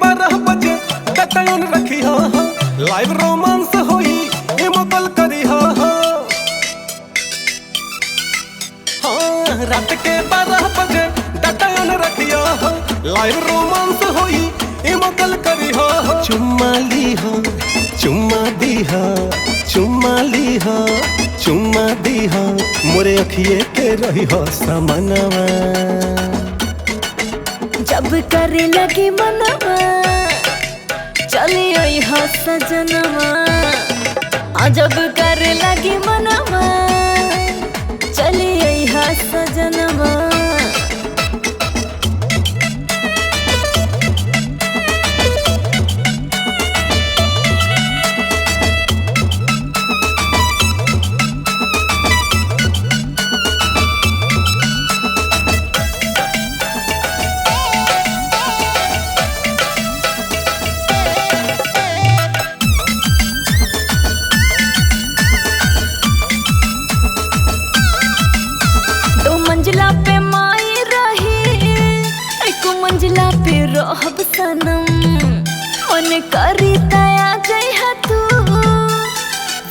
12 बजे डटन रखी हा लाइव रोमांस होई इमोकल करी हा रात के 12 बजे डटन रखी हा लाइव रोमांस होई इमोकल करी हा चुम्मा ली हा चुम्मा दी हा चुम्मा ली हा चुम्मा दी हा मोरे अखिए के रही हो समनवा जब करे लगी मनवा चली आई हो सजनवा जब करे लगी मनवा चली आई हो सजनवा मंजिला पे माई रही एक मंजिला पे रहब सनम मन करी तया जइहा तू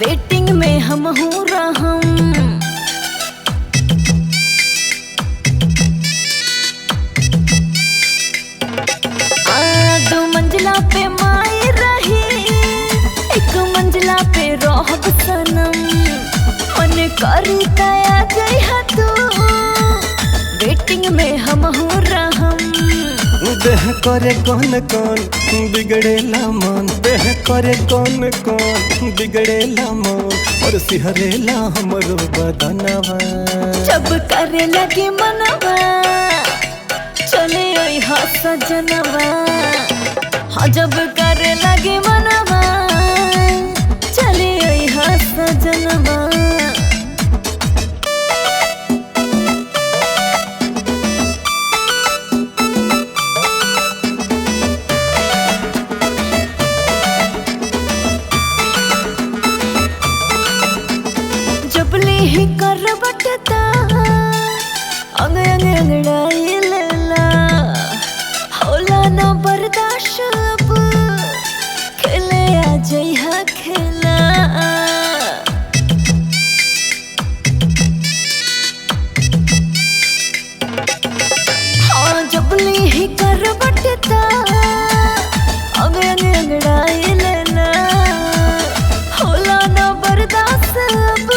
वेटिंग में हम हूँ रहम दो मंजिला पे माई रही एक मंजिला पे रहब सनम मन करी तया जइहा तू वेटिंग में हम हूँ रहम देह करे कौन कौन बिगड़ेला मन देह करे कौन कौन बिगड़ेला मन और सिहरेला हमरो बदनवा जब करे लगी मनवा चले आई हा सजनवा जब करे लगी मनवा चले आई हा सजनवा ही करवटता अंग अंग अंगड़ाई लेला होला ना बर्दाश्त अब खेले आ जइहा खेला जबली ही करवटता अंग अंग अंगड़ाई लेला होला ना बर्दाश्त अब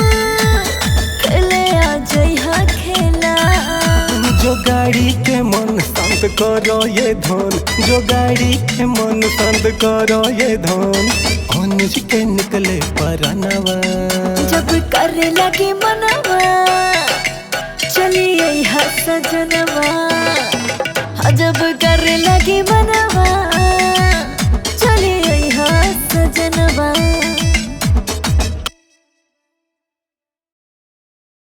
जो गाड़ी के मन शांत करो ये धन जो गाड़ी के मन शांत करो ये धन अनुज के निकले परनवा जब करे लगी मनवा चली आई हा सजनवा जब करे लगी मनवा चली आई हा सजनवा।